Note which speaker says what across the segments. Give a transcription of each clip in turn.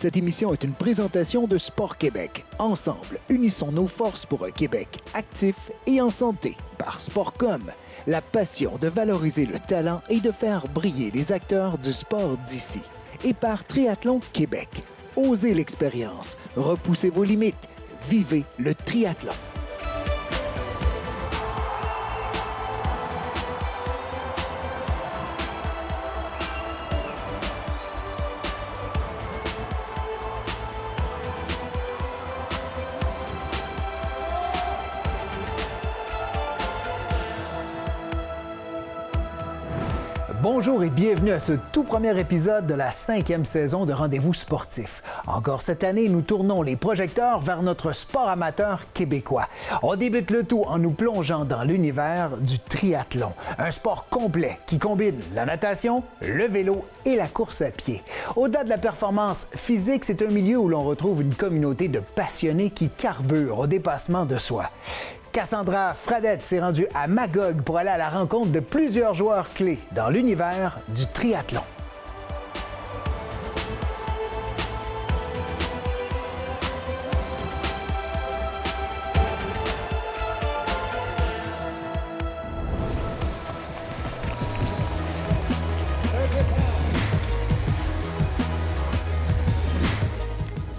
Speaker 1: Cette émission est une présentation de Sport Québec. Ensemble, unissons nos forces pour un Québec actif et en santé. Par Sportcom, la passion de valoriser le talent et de faire briller les acteurs du sport d'ici. Et par Triathlon Québec. Osez l'expérience, repoussez vos limites, vivez le triathlon. Bonjour et bienvenue à ce tout premier épisode de la 5e saison de Rendez-vous sportif. Encore cette année, nous tournons les projecteurs vers notre sport amateur québécois. On débute le tout en nous plongeant dans l'univers du triathlon, un sport complet qui combine la natation, le vélo et la course à pied. Au-delà de la performance physique, c'est un milieu où l'on retrouve une communauté de passionnés qui carburent au dépassement de soi. Cassandra Fradette s'est rendue à Magog pour aller à la rencontre de plusieurs joueurs clés dans l'univers du triathlon.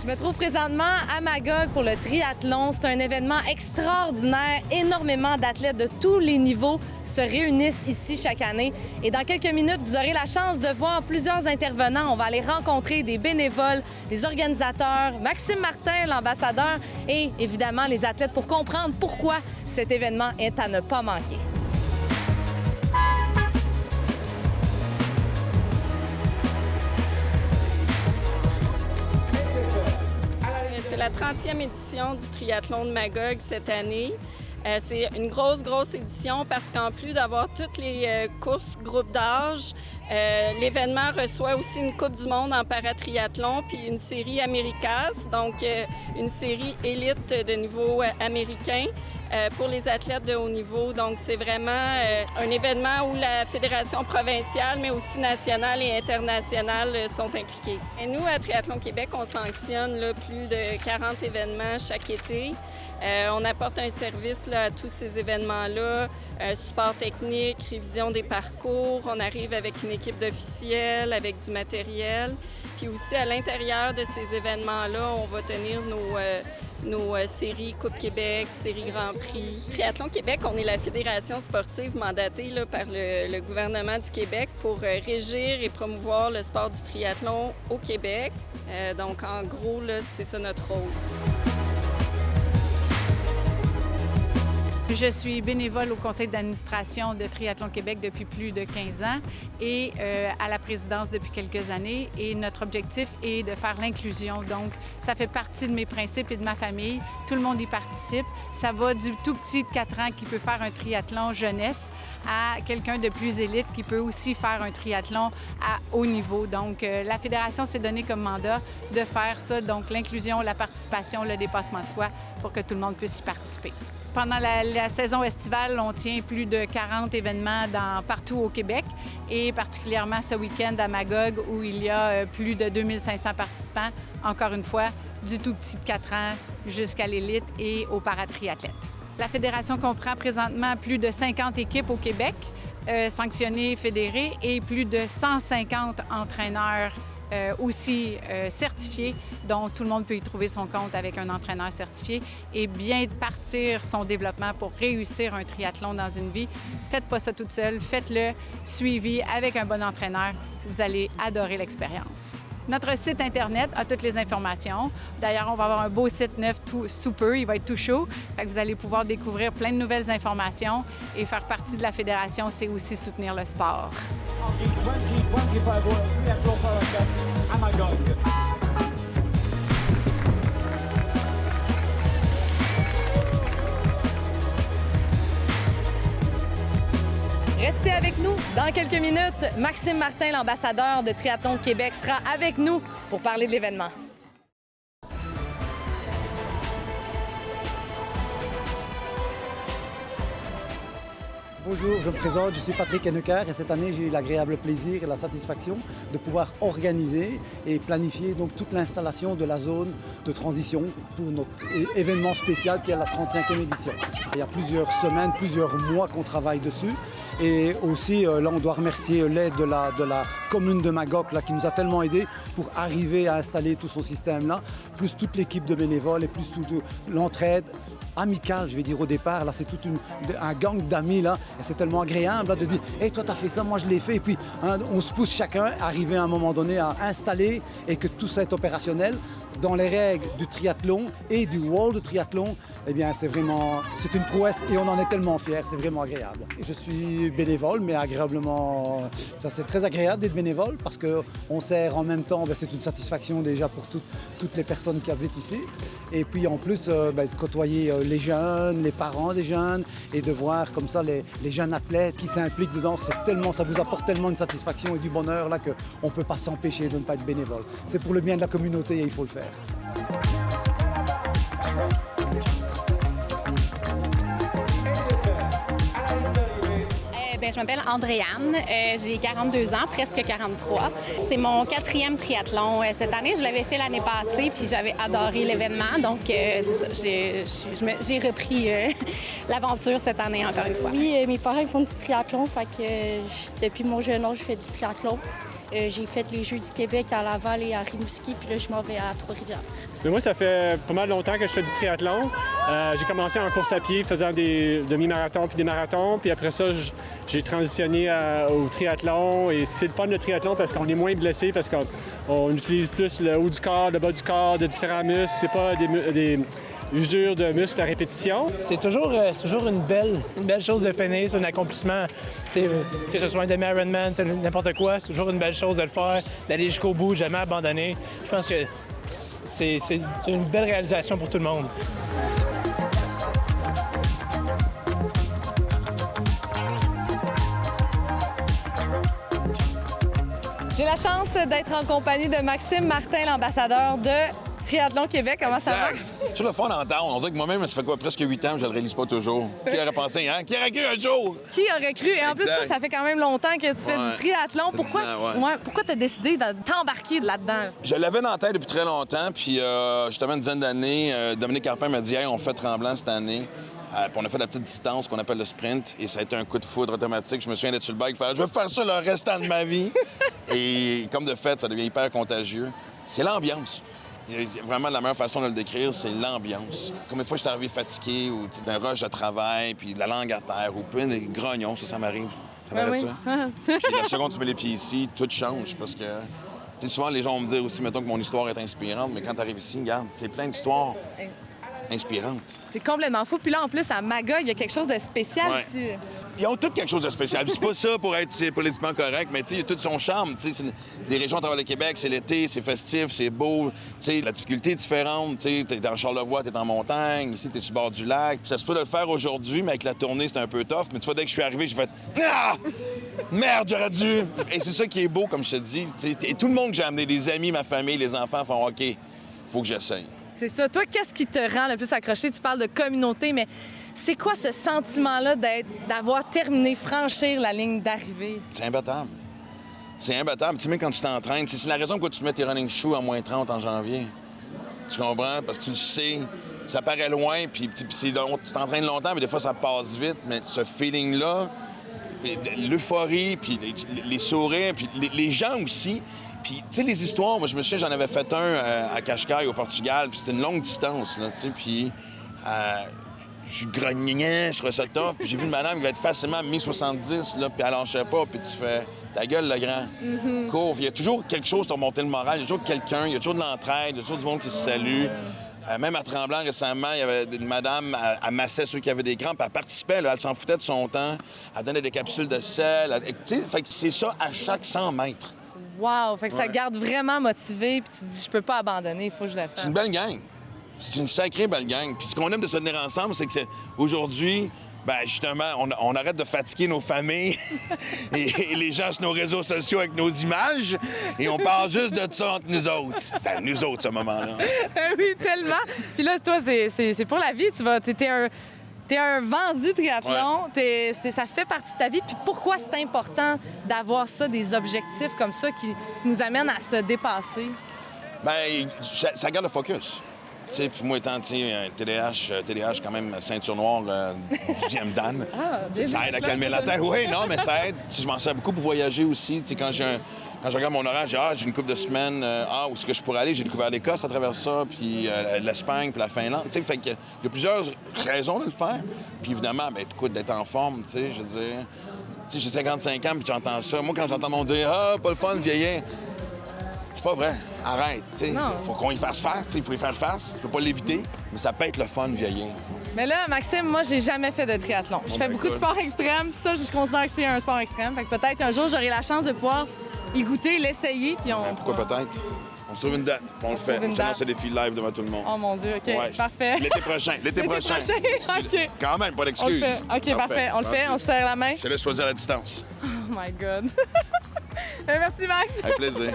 Speaker 2: Je me trouve présentement à Magog pour le triathlon. C'est un événement extraordinaire. Énormément d'athlètes de tous les niveaux se réunissent ici chaque année. Et dans quelques minutes, vous aurez la chance de voir plusieurs intervenants. On va aller rencontrer des bénévoles, les organisateurs, Maxime Martin, l'ambassadeur, et évidemment les athlètes pour comprendre pourquoi cet événement est à ne pas manquer.
Speaker 3: C'est la 30e édition du triathlon de Magog cette année. C'est une grosse édition parce qu'en plus d'avoir toutes les courses groupes d'âge, l'événement reçoit aussi une Coupe du monde en paratriathlon puis une série Americas, donc une série élite de niveau américain pour les athlètes de haut niveau. Donc c'est vraiment un événement où la fédération provinciale, mais aussi nationale et internationale sont impliquées. Et nous, à Triathlon Québec, on sanctionne là, plus de 40 événements chaque été. On apporte un service là, à tous ces événements-là, support technique, révision des parcours. On arrive avec une équipe d'officiels, avec du matériel. Puis aussi, à l'intérieur de ces événements-là, on va tenir nos séries Coupe Québec, séries Grand Prix. Triathlon Québec, on est la fédération sportive mandatée là, par le gouvernement du Québec pour régir et promouvoir le sport du triathlon au Québec. Donc, en gros, là, c'est ça notre rôle.
Speaker 4: Je suis bénévole au conseil d'administration de Triathlon Québec depuis plus de 15 ans et à la présidence depuis quelques années. Et notre objectif est de faire l'inclusion. Donc, ça fait partie de mes principes et de ma famille. Tout le monde y participe. Ça va du tout petit de 4 ans qui peut faire un triathlon jeunesse à quelqu'un de plus élite qui peut aussi faire un triathlon à haut niveau. Donc, la Fédération s'est donné comme mandat de faire ça. Donc, l'inclusion, la participation, le dépassement de soi pour que tout le monde puisse y participer. Pendant la saison estivale, on tient plus de 40 événements partout au Québec et particulièrement ce week-end à Magog où il y a plus de 2500 participants, encore une fois, du tout petit de 4 ans jusqu'à l'élite et aux paratriathlètes. La Fédération comprend présentement plus de 50 équipes au Québec, sanctionnées, fédérées, et plus de 150 entraîneurs aussi certifié, dont tout le monde peut y trouver son compte avec un entraîneur certifié et bien partir son développement pour réussir un triathlon dans une vie. Faites pas ça toute seule, faites-le suivi avec un bon entraîneur. Vous allez adorer l'expérience. Notre site Internet a toutes les informations. D'ailleurs, on va avoir un beau site neuf sous peu. Il va être tout chaud. Fait que vous allez pouvoir découvrir plein de nouvelles informations et faire partie de la fédération, c'est aussi soutenir le sport.
Speaker 2: Restez avec nous. Dans quelques minutes, Maxime Martin, l'ambassadeur de Triathlon Québec, sera avec nous pour parler de l'événement.
Speaker 5: Bonjour, je me présente, je suis Patrick Hennecker et cette année j'ai eu l'agréable plaisir et la satisfaction de pouvoir organiser et planifier donc toute l'installation de la zone de transition pour notre événement spécial qui est la 35e édition. Il y a plusieurs semaines, plusieurs mois qu'on travaille dessus et aussi là on doit remercier l'aide de la commune de Magog là, qui nous a tellement aidés pour arriver à installer tout son système là, plus toute l'équipe de bénévoles et plus toute l'entraide amicale, je vais dire au départ. Là, c'est tout un gang d'amis, là, et c'est tellement agréable là, de dire « Hey, toi, t'as fait ça, moi, je l'ai fait. » Et puis, hein, on se pousse chacun à arriver à un moment donné à installer et que tout ça est opérationnel. Dans les règles du triathlon et du World Triathlon, eh bien, c'est une prouesse et on en est tellement fiers, c'est vraiment agréable. Je suis bénévole, mais agréablement, c'est très agréable d'être bénévole parce qu'on sert en même temps, c'est une satisfaction déjà pour toutes les personnes qui habitent ici. Et puis en plus, de côtoyer les jeunes, les parents des jeunes et de voir comme ça les jeunes athlètes qui s'impliquent dedans, ça vous apporte tellement une satisfaction et du bonheur là qu'on ne peut pas s'empêcher de ne pas être bénévole. C'est pour le bien de la communauté et il faut le faire.
Speaker 6: Je m'appelle Andréane, j'ai 42 ans, presque 43. C'est mon 4e triathlon. Cette année, je l'avais fait l'année passée, puis j'avais adoré l'événement. Donc, c'est ça, j'ai repris l'aventure cette année, encore une fois.
Speaker 7: Oui, mes parents font du triathlon, fait que depuis mon jeune âge, je fais du triathlon. J'ai fait les Jeux du Québec à Laval et à Rimouski, puis là, je m'en vais à Trois-Rivières.
Speaker 8: Mais moi, ça fait pas mal longtemps que je fais du triathlon. J'ai commencé en course à pied, faisant des demi-marathons puis des marathons. Puis après ça, j'ai transitionné au triathlon. Et c'est le fun, le triathlon, parce qu'on est moins blessé, parce qu'on utilise plus le haut du corps, le bas du corps, de différents muscles. C'est pas des usure de muscles à répétition.
Speaker 9: C'est toujours une belle chose de finir, c'est un accomplissement. Que ce soit un demi-Ironman, n'importe quoi, c'est toujours une belle chose de le faire, d'aller jusqu'au bout, jamais abandonner. Je pense que c'est une belle réalisation pour tout le monde.
Speaker 2: J'ai la chance d'être en compagnie de Maxime Martin, l'ambassadeur de Triathlon Québec. Comment ça va?
Speaker 10: Tu le fun en temps. On dirait que moi-même, ça fait quoi, presque 8 ans, je le réalise pas toujours. Qui aurait pensé, hein? Qui aurait cru un jour?
Speaker 2: Qui aurait cru? Et en plus, ça fait quand même longtemps que tu fais du triathlon. Pourquoi tu as décidé de t'embarquer là-dedans?
Speaker 10: Je l'avais dans la tête depuis très longtemps, puis justement, une dizaine d'années, Dominique Carpin m'a dit « Hey, on fait Tremblant cette année. » Puis on a fait la petite distance qu'on appelle le sprint, et ça a été un coup de foudre automatique. Je me souviens d'être sur le bike, faire « Je veux faire ça le restant de ma vie. » Et comme de fait, ça devient hyper contagieux. C'est l'ambiance. Vraiment, la meilleure façon de le décrire, c'est l'ambiance. Comme une fois, je suis arrivé fatigué ou d'un rush de travail, puis de la langue à terre, ou plein de grognons, ça m'arrive. Ça m'arrive ça. Puis la seconde, tu mets les pieds ici, tout change parce que... souvent, les gens vont me dire aussi, mettons, que mon histoire est inspirante, mais quand tu arrives ici, regarde, c'est plein d'histoires inspirantes.
Speaker 2: C'est complètement fou. Puis là, en plus, à Magog, il y a quelque chose de spécial ici.
Speaker 10: Ils ont tous quelque chose de spécial. C'est pas ça pour être politiquement correct, mais il y a tout son charme. Les régions à travers le Québec, c'est l'été, c'est festif, c'est beau. La difficulté est différente. T'es dans Charlevoix, t'es en montagne. Ici, t'es sur le bord du lac. Ça se peut de le faire aujourd'hui, mais avec la tournée, c'est un peu tough. Mais tu vois, dès que je suis arrivé, j'ai fait « Ah! Merde, j'aurais dû! » Et c'est ça qui est beau, comme je te dis. Et tout le monde que j'ai amené, les amis, ma famille, les enfants, font « OK, faut que j'essaye. »
Speaker 2: C'est ça. Toi, qu'est-ce qui te rend le plus accroché? Tu parles de communauté, mais c'est quoi ce sentiment-là d'avoir terminé, franchir la ligne d'arrivée?
Speaker 10: C'est imbattable. C'est imbattable. Tu sais, quand tu t'entraînes, c'est la raison pourquoi tu mets tes running shoes à moins 30 en janvier. Tu comprends? Parce que tu le sais, ça paraît loin, puis tu t'entraînes longtemps, mais des fois, ça passe vite. Mais ce feeling-là, l'euphorie, puis les sourires, puis les gens aussi. Puis, tu sais, les histoires, moi, je me souviens, j'en avais fait un à Cascais, au Portugal, puis c'était une longue distance, là, tu sais, puis je grognais, je trouvais ça tough, puis j'ai vu une madame qui va être facilement mi-70, là, puis elle lâchait pas, puis tu fais « Ta gueule, le grand! Cours! » Il y a toujours quelque chose pour monter le moral, il y a toujours quelqu'un, il y a toujours de l'entraide, il y a toujours du monde qui se salue. Même à Tremblant, récemment, il y avait une madame, elle massait ceux qui avaient des crampes, elle participait, là, elle s'en foutait de son temps, elle donnait des capsules de sel, tu sais, fait que c'est ça à chaque 100 mètres.
Speaker 2: Wow! Fait que ça garde vraiment motivé, puis tu te dis, je peux pas abandonner, il faut que je le fasse.
Speaker 10: C'est une belle gang. C'est une sacrée belle gang. Puis ce qu'on aime de se tenir ensemble, c'est que aujourd'hui, ben justement, on arrête de fatiguer nos familles et les gens sur nos réseaux sociaux avec nos images, et on parle juste de ça entre nous autres. C'est à nous autres, ce moment-là.
Speaker 2: Oui, tellement. Puis là, toi, c'est pour la vie. T'es T'es un vendu triathlon, ça fait partie de ta vie. Puis pourquoi c'est important d'avoir ça, des objectifs comme ça qui nous amènent à se dépasser?
Speaker 10: Bien, ça garde le focus. Puis moi, étant TDAH, quand même, ceinture noire, 10e Dan, ça aide à calmer la tête. Oui, non, mais ça aide. Je m'en sers beaucoup pour voyager aussi. Quand je regarde mon horaire, j'ai une couple de semaines, où est-ce que je pourrais aller? J'ai découvert l'Écosse à travers ça, puis l'Espagne, puis la Finlande. Fait qu'il y a plusieurs raisons de le faire. Puis évidemment, d'être en forme, je veux dire. J'ai 55 ans, puis j'entends ça. Moi, quand j'entends mon dire « Ah, pas le fun, vieillir », c'est pas vrai. Arrête, il faut qu'on y fasse face, il faut y faire face. Tu peux pas l'éviter, mais ça peut être le fun, vieillir.
Speaker 2: Mais là, Maxime, moi, j'ai jamais fait de triathlon. Je fais beaucoup de sport extrême. Ça, je considère que c'est un sport extrême. Fait que peut-être un jour, j'aurai la chance de pouvoir y goûter, l'essayer, puis
Speaker 10: pourquoi peut-être? On se trouve une date, on le fait. Je lance ce défi live devant tout le monde.
Speaker 2: Oh mon Dieu, OK, parfait.
Speaker 10: L'été prochain.
Speaker 2: OK.
Speaker 10: Quand même, pas d'excuses.
Speaker 2: OK, parfait. On le fait, on se serre la main.
Speaker 10: Je te laisse choisir à la distance.
Speaker 2: Oh my God. Merci, Max.
Speaker 10: Avec plaisir.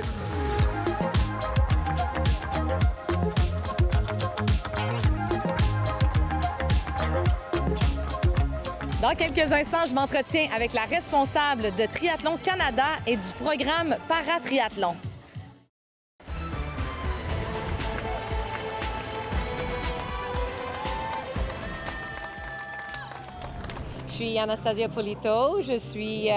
Speaker 2: Dans quelques instants, je m'entretiens avec la responsable de Triathlon Canada et du programme Paratriathlon.
Speaker 11: Je suis Anastasia Polito. Je suis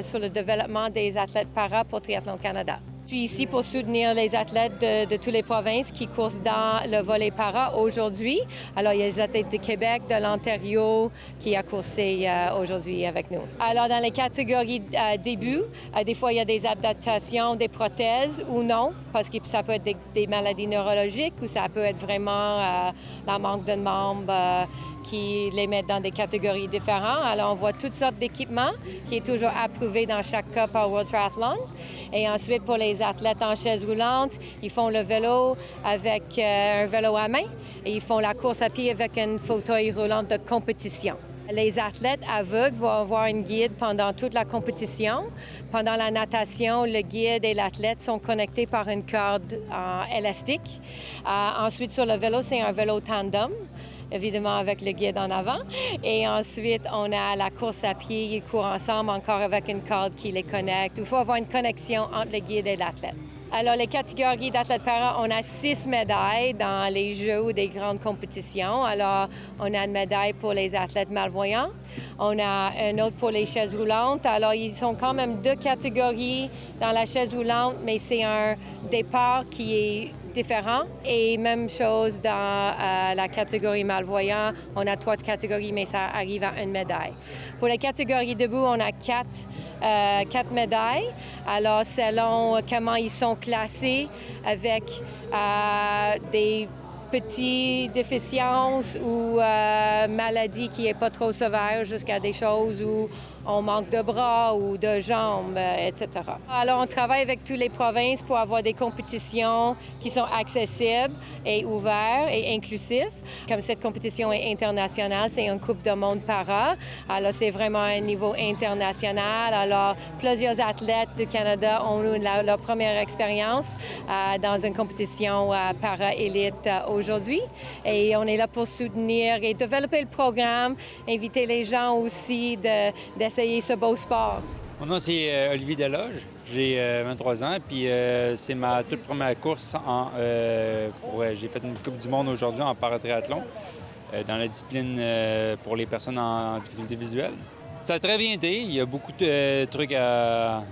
Speaker 11: sur le développement des athlètes para pour Triathlon Canada. Je suis ici pour soutenir les athlètes de toutes les provinces qui courent dans le volley para aujourd'hui. Alors, il y a les athlètes de Québec, de l'Ontario qui a coursé aujourd'hui avec nous. Alors, dans les catégories début, des fois, il y a des adaptations, des prothèses ou non, parce que ça peut être des maladies neurologiques ou ça peut être vraiment la manque d'un membre qui les mettent dans des catégories différentes. Alors, on voit toutes sortes d'équipements qui est toujours approuvé dans chaque cas par World Triathlon. Et ensuite, pour les athlètes en chaise roulante, ils font le vélo avec un vélo à main et ils font la course à pied avec un fauteuil roulant de compétition. Les athlètes aveugles vont avoir un guide pendant toute la compétition. Pendant la natation, le guide et l'athlète sont connectés par une corde élastique. Ensuite, sur le vélo, c'est un vélo tandem, évidemment avec le guide en avant. Et ensuite, on a la course à pied. Ils courent ensemble encore avec une corde qui les connecte. Il faut avoir une connexion entre le guide et l'athlète. Alors, les catégories d'athlètes para, on a 6 médailles dans les Jeux ou des grandes compétitions. Alors, on a une médaille pour les athlètes malvoyants. On a un autre pour les chaises roulantes. Alors, ils sont quand même 2 catégories dans la chaise roulante, mais c'est un départ qui est différent. Et même chose dans la catégorie malvoyant. On a 3 catégories, mais ça arrive à une médaille. Pour les catégories debout, on a 4 médailles. Alors, selon comment ils sont classés avec des petites déficiences ou maladies qui n'est pas trop sévère jusqu'à des choses où on manque de bras ou de jambes, etc. Alors, on travaille avec toutes les provinces pour avoir des compétitions qui sont accessibles et ouvertes et inclusives. Comme cette compétition est internationale, c'est une Coupe du monde para. Alors, c'est vraiment un niveau international. Alors, plusieurs athlètes du Canada ont eu leur première expérience dans une compétition para-élite aujourd'hui. Et on est là pour soutenir et développer le programme, inviter les gens aussi d'essayer ce beau sport.
Speaker 12: Mon nom, c'est Olivier Deloge. J'ai 23 ans, puis c'est ma toute première course. J'ai fait une Coupe du monde aujourd'hui en paratriathlon, dans la discipline pour les personnes en difficulté visuelle. Ça a très bien été. Il y a beaucoup de trucs à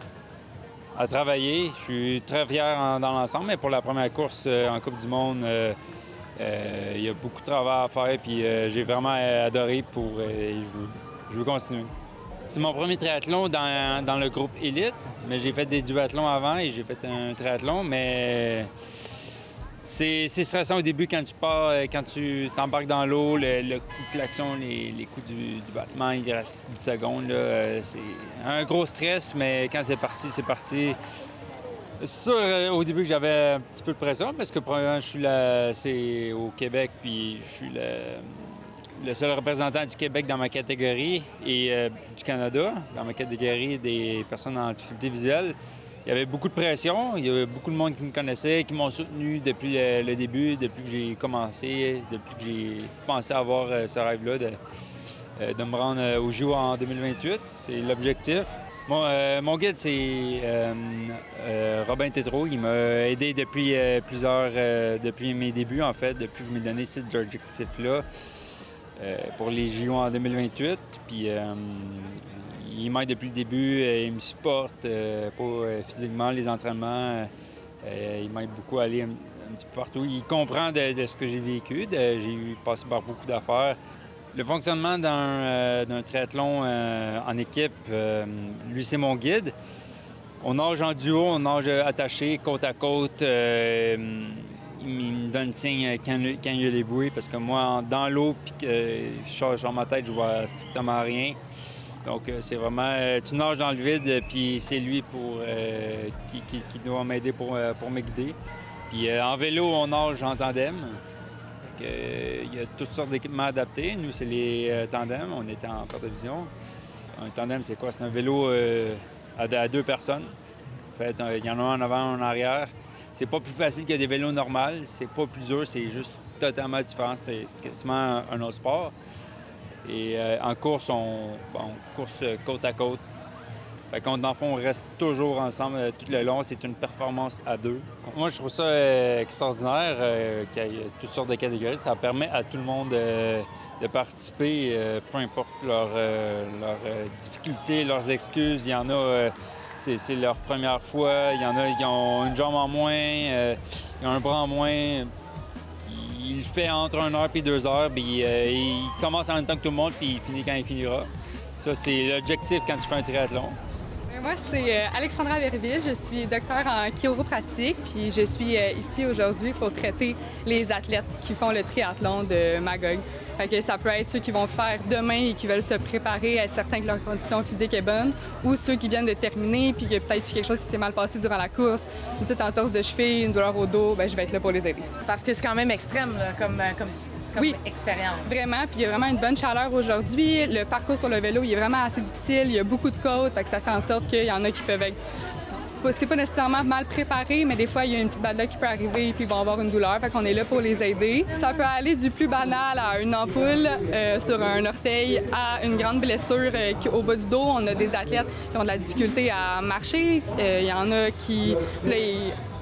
Speaker 12: travailler. Je suis très fier dans l'ensemble, mais pour la première course en Coupe du monde, il y a beaucoup de travail à faire, puis j'ai vraiment adoré je veux continuer. C'est mon premier triathlon dans le groupe élite, mais j'ai fait des duathlons avant et j'ai fait un triathlon, mais c'est stressant au début quand tu pars, quand tu t'embarques dans l'eau, le coup de klaxon, les coups du battement, il reste 10 secondes. Là, c'est un gros stress, mais quand c'est parti, c'est parti. C'est sûr, au début, que j'avais un petit peu de pression parce que premièrement, c'est au Québec, puis je suis le seul représentant du Québec dans ma catégorie et du Canada, dans ma catégorie des personnes en difficulté visuelle. il y avait beaucoup de pression. Il y avait beaucoup de monde qui me connaissait, qui m'ont soutenu depuis le début, depuis que j'ai commencé, depuis que j'ai pensé avoir ce rêve-là de me rendre au JO en 2028. C'est l'objectif. Mon guide, c'est Robin Tétrault. Il m'a aidé depuis depuis mes débuts, en fait, depuis que je m'ai donné cet objectif-là pour les JO en 2028. Puis il m'aide depuis le début, il me supporte physiquement, les entraînements. Il m'aide beaucoup à aller un petit peu partout. Il comprend de ce que j'ai vécu. J'ai passé par beaucoup d'affaires. Le fonctionnement d'un triathlon en équipe, lui, c'est mon guide. On nage en duo, on nage attaché, côte à côte. Il me donne signe quand il y a les bouées, parce que moi, dans l'eau, puis que je charge sur ma tête, je vois strictement rien. Donc, c'est vraiment... tu nages dans le vide, puis c'est lui qui doit m'aider pour me guider. Puis en vélo, on nage en tandem. Il y a toutes sortes d'équipements adaptés. Nous, c'est les tandems. On était en perte de vision. Un tandem, c'est quoi? C'est un vélo à 2 personnes. En fait, il y en a un en avant, un en arrière. C'est pas plus facile que des vélos normaux. C'est pas plus dur, c'est juste totalement différent. C'est quasiment un autre sport. Et en course, on course côte à côte. Fait qu'on, dans le fond, on reste toujours ensemble tout le long. C'est une performance à 2. Moi, je trouve ça extraordinaire qu'il y ait toutes sortes de catégories. Ça permet à tout le monde de participer, peu importe leurs difficultés, leurs excuses. Il y en a, c'est leur première fois. Il y en a qui ont une jambe en moins, ils ont un bras en moins. Il le fait entre 1 heure et 2 heures, puis il commence en même temps que tout le monde, puis il finit quand il finira. Ça, c'est l'objectif quand tu fais un triathlon.
Speaker 13: Moi, c'est Alexandra Verville. Je suis docteur en chiropratique, puis je suis ici aujourd'hui pour traiter les athlètes qui font le triathlon de Magog. Fait que ça peut être ceux qui vont faire demain et qui veulent se préparer, être certains que leur condition physique est bonne, ou ceux qui viennent de terminer puis qu'il y a peut-être quelque chose qui s'est mal passé durant la course, une petite entorse de cheville, une douleur au dos, bien, je vais être là pour les aider.
Speaker 2: Parce que c'est quand même extrême, là, comme
Speaker 13: oui,
Speaker 2: expérience.
Speaker 13: Vraiment, puis il y a vraiment une bonne chaleur aujourd'hui. Le parcours sur le vélo, il est vraiment assez difficile. Il y a beaucoup de côtes, fait que ça fait en sorte qu'il y en a qui peuvent être... C'est pas nécessairement mal préparé, mais des fois, il y a une petite bad luck qui peut arriver puis ils vont avoir une douleur. Fait qu'on est là pour les aider. Ça peut aller du plus banal à une ampoule sur un orteil à une grande blessure au bas du dos. On a des athlètes qui ont de la difficulté à marcher. Il y en a qui... Là,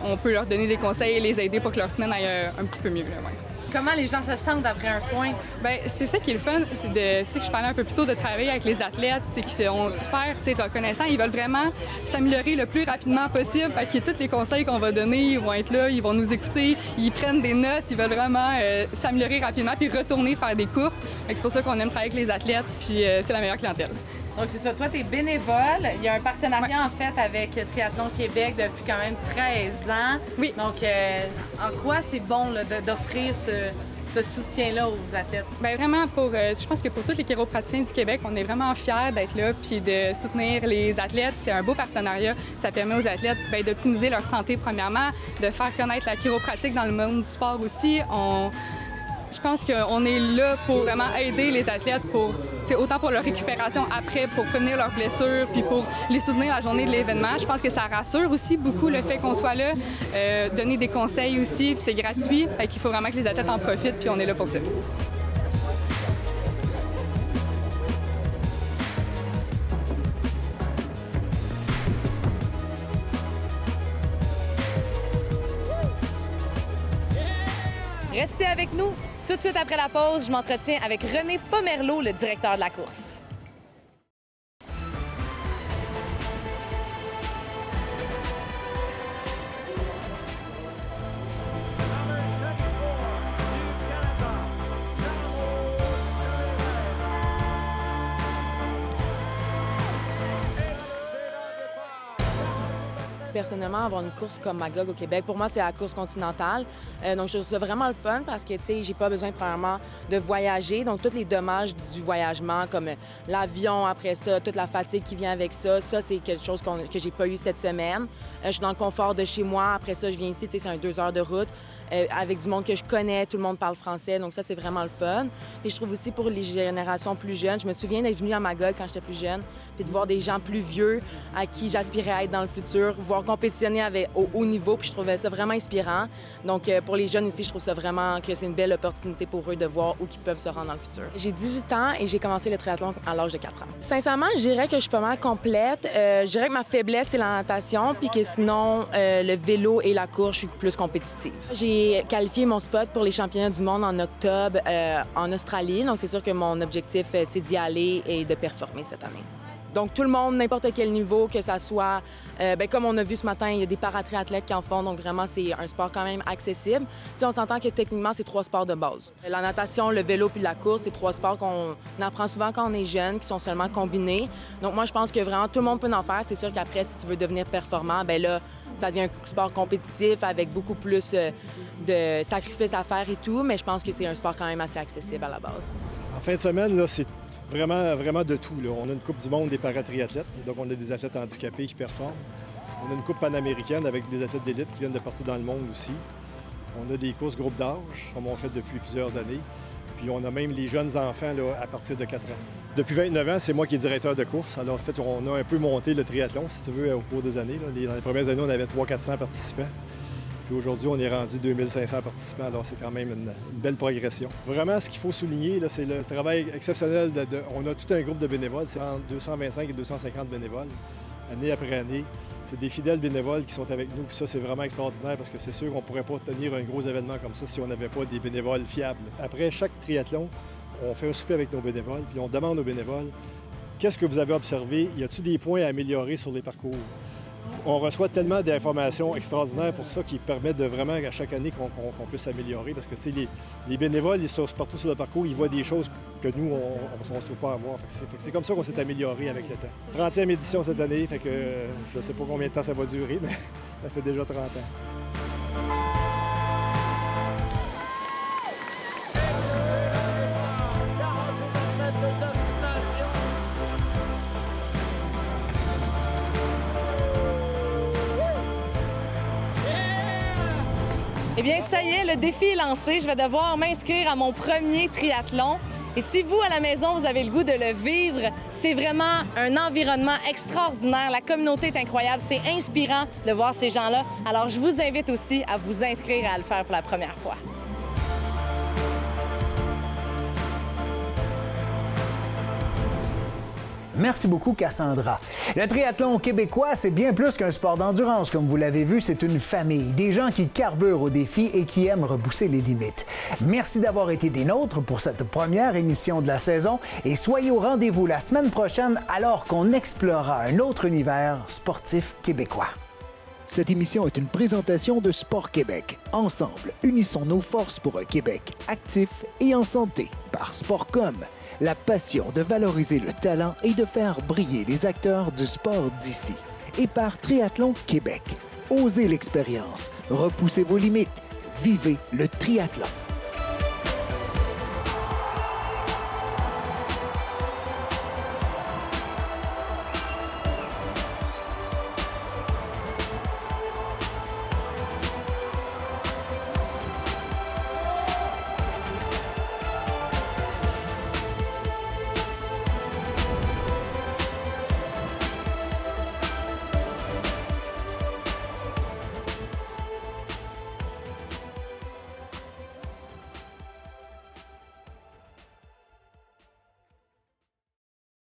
Speaker 13: on peut leur donner des conseils et les aider pour que leur semaine aille un petit peu mieux. Là, ouais.
Speaker 2: Comment les gens se sentent après un soin?
Speaker 13: Bien, c'est ça qui est le fun. C'est que je parlais un peu plus tôt de travailler avec les athlètes. C'est qu'ils sont super reconnaissants. Ils veulent vraiment s'améliorer le plus rapidement possible. Fait que tous les conseils qu'on va donner, ils vont être là, ils vont nous écouter, ils prennent des notes, ils veulent vraiment s'améliorer rapidement puis retourner faire des courses. Fait que c'est pour ça qu'on aime travailler avec les athlètes, puis c'est la meilleure clientèle.
Speaker 2: Donc, c'est ça. Toi, tu es bénévole. Il y a un partenariat, en fait, avec Triathlon Québec depuis quand même 13 ans.
Speaker 13: Oui.
Speaker 2: Donc, en quoi c'est bon là, d'offrir ce soutien-là aux athlètes?
Speaker 13: Bien, vraiment, je pense que pour tous les chiropraticiens du Québec, on est vraiment fiers d'être là puis de soutenir les athlètes. C'est un beau partenariat. Ça permet aux athlètes d'optimiser leur santé, premièrement, de faire connaître la chiropratique dans le monde du sport aussi. Je pense qu'on est là pour vraiment aider les athlètes, autant pour leur récupération après, pour prévenir leurs blessures, puis pour les soutenir la journée de l'événement. Je pense que ça rassure aussi beaucoup le fait qu'on soit là, donner des conseils aussi, puis c'est gratuit. Fait qu'il faut vraiment que les athlètes en profitent, puis on est là pour ça.
Speaker 2: Restez avec nous. Tout de suite après la pause, je m'entretiens avec René Pomerleau, le directeur de la course.
Speaker 14: Personnellement, avoir une course comme Magog au Québec, pour moi, c'est la course continentale. Donc, je trouve ça vraiment le fun parce que, tu sais, j'ai pas besoin, premièrement, de voyager. Donc, tous les dommages du voyagement, comme l'avion après ça, toute la fatigue qui vient avec ça, c'est quelque chose que j'ai pas eu cette semaine. Je suis dans le confort de chez moi. Après ça, je viens ici, tu sais, c'est un 2 heures de route. Avec du monde que je connais, tout le monde parle français, donc ça, c'est vraiment le fun. Et je trouve aussi pour les générations plus jeunes, je me souviens d'être venue à Magog quand j'étais plus jeune, puis de voir des gens plus vieux à qui j'aspirais à être dans le futur, voir ont compétitionné au haut niveau, puis je trouvais ça vraiment inspirant. Donc, pour les jeunes aussi, je trouve ça vraiment que c'est une belle opportunité pour eux de voir où ils peuvent se rendre dans le futur. J'ai 18 ans et j'ai commencé le triathlon à l'âge de 4 ans. Sincèrement, je dirais que je suis pas mal complète. Je dirais que ma faiblesse, c'est la natation, puis que sinon, le vélo et la course, je suis plus compétitive. J'ai qualifié mon spot pour les championnats du monde en octobre en Australie. Donc, c'est sûr que mon objectif, c'est d'y aller et de performer cette année. Donc, tout le monde, n'importe quel niveau, que ça soit... comme on a vu ce matin, il y a des paratriathlètes qui en font. Donc, vraiment, c'est un sport quand même accessible. T'sais, on s'entend que techniquement, c'est 3 sports de base. La natation, le vélo puis la course, c'est 3 sports qu'on apprend souvent quand on est jeune, qui sont seulement combinés. Donc, moi, je pense que vraiment, tout le monde peut en faire. C'est sûr qu'après, si tu veux devenir performant, bien là, ça devient un sport compétitif avec beaucoup plus de sacrifices à faire et tout. Mais je pense que c'est un sport quand même assez accessible à la base.
Speaker 15: En fin de semaine, là, c'est vraiment de tout. Là. On a une Coupe du monde des paratriathlètes, donc on a des athlètes handicapés qui performent. On a une Coupe panaméricaine avec des athlètes d'élite qui viennent de partout dans le monde aussi. On a des courses groupes d'âge, comme on fait depuis plusieurs années. Puis on a même les jeunes enfants là, à partir de 4 ans. Depuis 29 ans, c'est moi qui est directeur de course. Alors, en fait, on a un peu monté le triathlon, si tu veux, au cours des années. Là. Dans les premières années, on avait 300-400 participants. Puis aujourd'hui, on est rendu 2500 participants, alors c'est quand même une belle progression. Vraiment, ce qu'il faut souligner, là, c'est le travail exceptionnel. On a tout un groupe de bénévoles, c'est entre 225 et 250 bénévoles, année après année. C'est des fidèles bénévoles qui sont avec nous, puis ça, c'est vraiment extraordinaire parce que c'est sûr qu'on ne pourrait pas tenir un gros événement comme ça si on n'avait pas des bénévoles fiables. Après chaque triathlon, on fait un souper avec nos bénévoles, puis on demande aux bénévoles qu'est-ce que vous avez observé, y a-t-il des points à améliorer sur les parcours? On reçoit tellement d'informations extraordinaires pour ça qui permet de vraiment, à chaque année, qu'on puisse s'améliorer. Parce que les bénévoles, ils sont partout sur le parcours, ils voient des choses que nous, on ne se trouve pas à voir. C'est comme ça qu'on s'est amélioré avec le temps. 30e édition cette année, fait que je ne sais pas combien de temps ça va durer, mais ça fait déjà 30 ans.
Speaker 2: Eh bien, ça y est, le défi est lancé. Je vais devoir m'inscrire à mon premier triathlon. Et si vous, à la maison, vous avez le goût de le vivre, c'est vraiment un environnement extraordinaire. La communauté est incroyable. C'est inspirant de voir ces gens-là. Alors, je vous invite aussi à vous inscrire et à le faire pour la première fois.
Speaker 1: Merci beaucoup, Cassandra. Le triathlon québécois, c'est bien plus qu'un sport d'endurance. Comme vous l'avez vu, c'est une famille, des gens qui carburent au défi et qui aiment repousser les limites. Merci d'avoir été des nôtres pour cette première émission de la saison et soyez au rendez-vous la semaine prochaine alors qu'on explorera un autre univers sportif québécois. Cette émission est une présentation de Sport Québec. Ensemble, unissons nos forces pour un Québec actif et en santé. Par Sportcom, la passion de valoriser le talent et de faire briller les acteurs du sport d'ici. Et par Triathlon Québec. Osez l'expérience, repoussez vos limites, vivez le triathlon.